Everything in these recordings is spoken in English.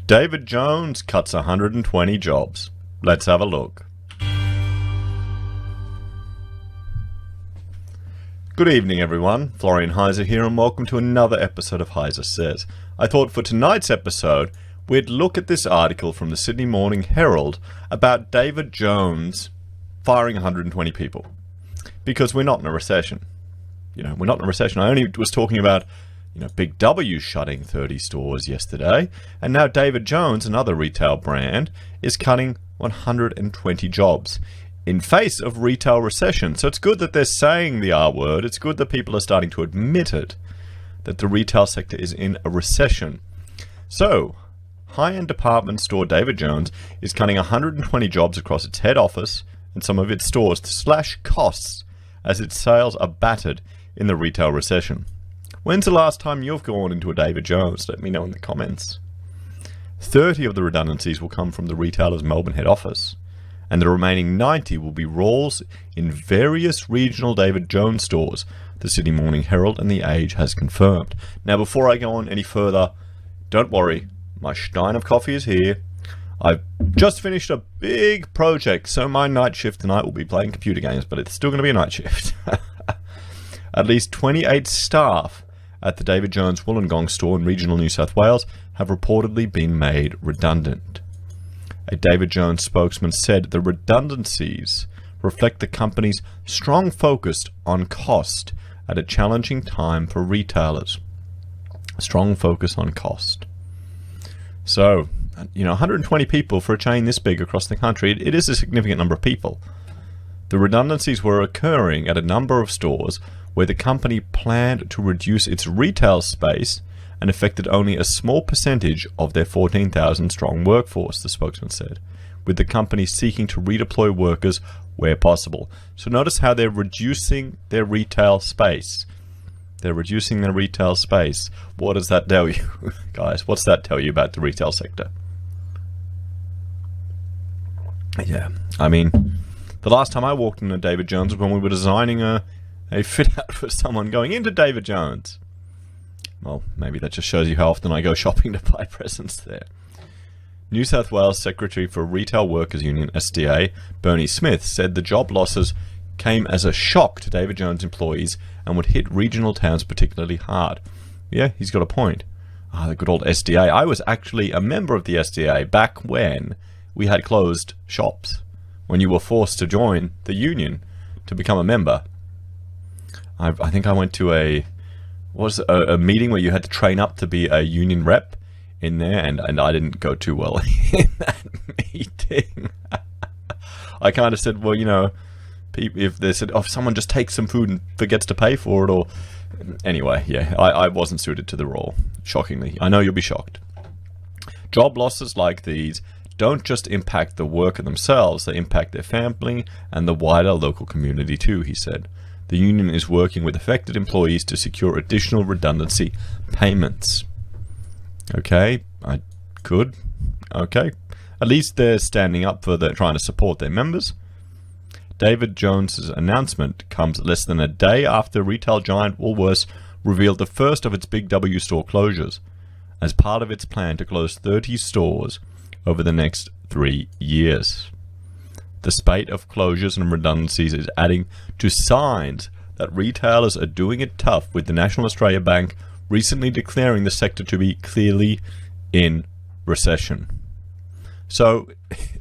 David Jones cuts 120 jobs. Let's have a look. Good evening, everyone. Florian Heiser here, and welcome to another episode of Heiser Says. I thought for tonight's episode, we'd look at this article from the Sydney Morning Herald about David Jones firing 120 people. Because we're not in a recession. We're not in a recession. I only was talking about Big W shutting 30 stores yesterday, and now David Jones, another retail brand, is cutting 120 jobs in face of retail recession. So it's good that they're saying the R word. It's good that people are starting to admit it, that the retail sector is in a recession. So, high-end department store David Jones is cutting 120 jobs across its head office and some of its stores to slash costs as its sales are battered in the retail recession. When's the last time you've gone into a David Jones? Let me know in the comments. 30 of the redundancies will come from the retailer's Melbourne head office, and the remaining 90 will be roles in various regional David Jones stores, the Sydney Morning Herald and The Age has confirmed. Now, before I go on any further, don't worry, my stein of coffee is here. I've just finished a big project, so my night shift tonight will be playing computer games, but it's still going to be a night shift. At least 28 staff at the David Jones Wollongong store in regional New South Wales have reportedly been made redundant. A David Jones spokesman said the redundancies reflect the company's strong focus on cost at a challenging time for retailers. Strong focus on cost. So, 120 people for a chain this big across the country, it is a significant number of people. The redundancies were occurring at a number of stores where the company planned to reduce its retail space and affected only a small percentage of their 14,000-strong workforce, the spokesman said, with the company seeking to redeploy workers where possible. So notice how they're reducing their retail space. They're reducing their retail space. What does that tell you, guys? What's that tell you about the retail sector? Yeah, the last time I walked into David Jones was when we were designing a fit-out for someone going into David Jones. Well, maybe that just shows you how often I go shopping to buy presents there. New South Wales Secretary for Retail Workers Union, SDA, Bernie Smith, said the job losses came as a shock to David Jones employees and would hit regional towns particularly hard. Yeah, he's got a point. The good old SDA. I was actually a member of the SDA back when we had closed shops, when you were forced to join the union to become a member. I think I went to a meeting where you had to train up to be a union rep in there, and I didn't go too well in that meeting. I kind of said, well, if they said, if someone just takes some food and forgets to pay for it, or anyway, yeah, I wasn't suited to the role, shockingly. I know you'll be shocked. Job losses like these don't just impact the worker themselves, they impact their family and the wider local community too, he said. The union is working with affected employees to secure additional redundancy payments. Okay, Okay. At least they're standing up for trying to support their members. David Jones's announcement comes less than a day after retail giant Woolworths revealed the first of its Big W store closures, as part of its plan to close 30 stores over the next 3 years. The spate of closures and redundancies is adding to signs that retailers are doing it tough, with the National Australia Bank recently declaring the sector to be clearly in recession. So,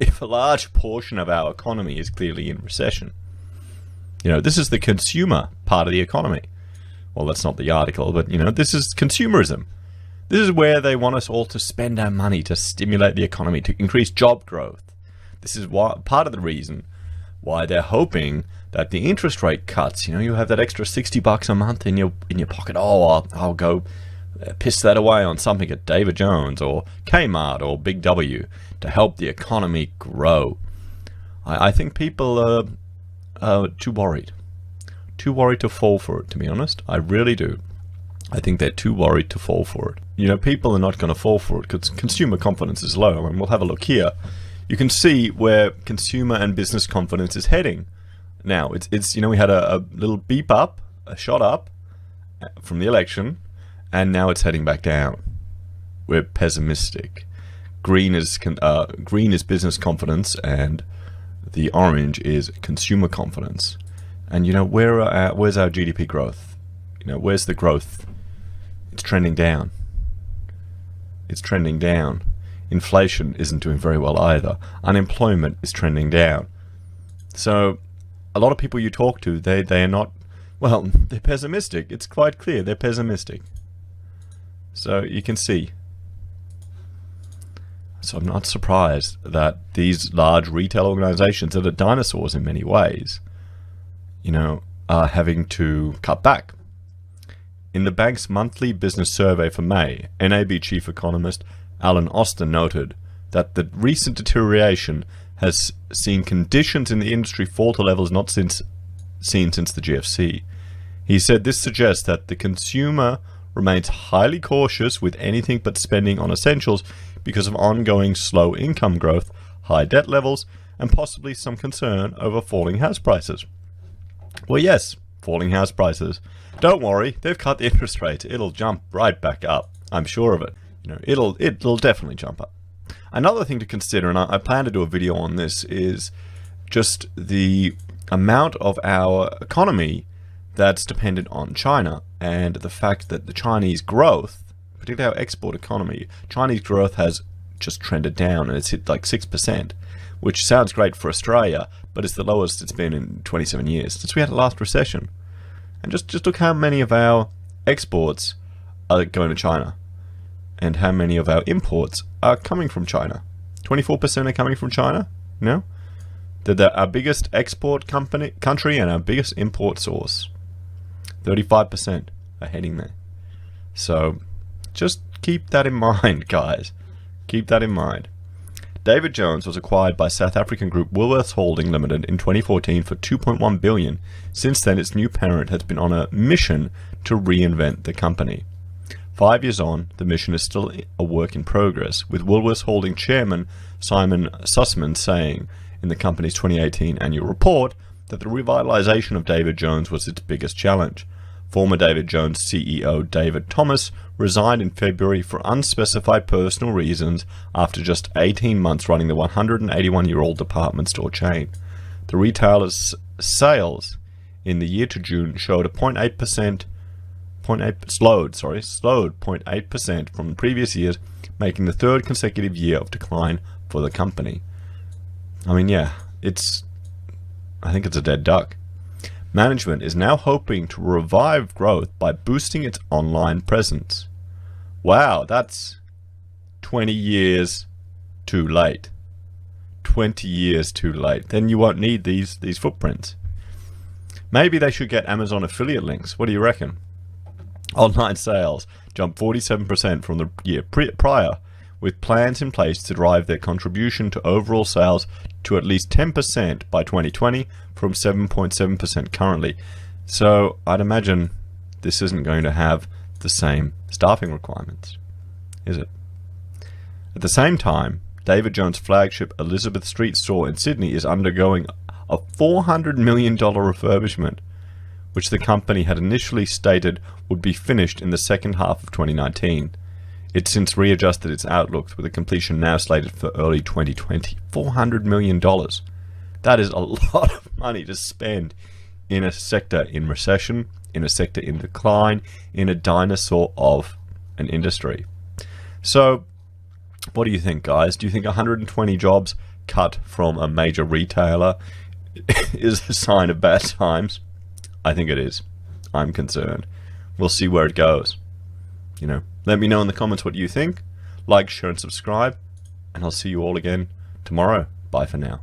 if a large portion of our economy is clearly in recession, this is the consumer part of the economy. Well, that's not the article, but, this is consumerism. This is where they want us all to spend our money to stimulate the economy, to increase job growth. This is part of the reason why they're hoping that the interest rate cuts, you have that extra $60 a month in your pocket. Oh, I'll go piss that away on something at David Jones or Kmart or Big W to help the economy grow. I think people are too worried to fall for it, to be honest. I really do. I think they're too worried to fall for it. People are not going to fall for it because consumer confidence is low. We'll have a look here. You can see where consumer and business confidence is heading. Now, it's we had a little beep up, a shot up from the election, and now it's heading back down. We're pessimistic. green is business confidence, and the orange is consumer confidence. And where's our GDP growth? Where's the growth? It's trending down. It's trending down. Inflation isn't doing very well either. Unemployment is trending down. So a lot of people you talk to, they are not, well, they're pessimistic. It's quite clear they're pessimistic. So you can see. So I'm not surprised that these large retail organizations that are dinosaurs in many ways, are having to cut back. In the bank's monthly business survey for May, NAB chief economist Alan Austin noted that the recent deterioration has seen conditions in the industry fall to levels not seen since the GFC. He said this suggests that the consumer remains highly cautious with anything but spending on essentials because of ongoing slow income growth, high debt levels, and possibly some concern over falling house prices. Well, yes, falling house prices. Don't worry, they've cut the interest rate. It'll jump right back up. I'm sure of it. It'll definitely jump up. Another thing to consider, and I plan to do a video on this, is just the amount of our economy that's dependent on China, and the fact that the Chinese growth, particularly our export economy, Chinese growth has just trended down, and it's hit like 6%, which sounds great for Australia, but it's the lowest it's been in 27 years, since we had the last recession. And just look how many of our exports are going to China, and how many of our imports are coming from China. 24% are coming from China, They're our biggest export country and our biggest import source. 35% are heading there. So just keep that in mind, guys. Keep that in mind. David Jones was acquired by South African group Woolworths Holding Limited in 2014 for $2.1 billion. Since then, its new parent has been on a mission to reinvent the company. 5 years on, the mission is still a work in progress, with Woolworths Holding chairman Simon Sussman saying in the company's 2018 annual report that the revitalization of David Jones was its biggest challenge. Former David Jones CEO David Thomas resigned in February for unspecified personal reasons after just 18 months running the 181-year-old department store chain. The retailer's sales in the year to June showed a slowed 0.8% from previous years, making the third consecutive year of decline for the company. I mean, I think it's a dead duck. Management is now hoping to revive growth by boosting its online presence. Wow, that's 20 years too late. 20 years too late. Then you won't need these footprints. Maybe they should get Amazon affiliate links. What do you reckon? Online sales jumped 47% from the year prior, with plans in place to drive their contribution to overall sales to at least 10% by 2020 from 7.7% currently. So I'd imagine this isn't going to have the same staffing requirements, is it? At the same time, David Jones' flagship Elizabeth Street store in Sydney is undergoing a $400 million refurbishment, which the company had initially stated would be finished in the second half of 2019. It's since readjusted its outlook, with a completion now slated for early 2020. $400 million. That is a lot of money to spend in a sector in recession, in a sector in decline, in a dinosaur of an industry. So, what do you think, guys? Do you think 120 jobs cut from a major retailer is a sign of bad times? I think it is. I'm concerned. We'll see where it goes. Let me know in the comments what you think. Like, share, and subscribe. And I'll see you all again tomorrow. Bye for now.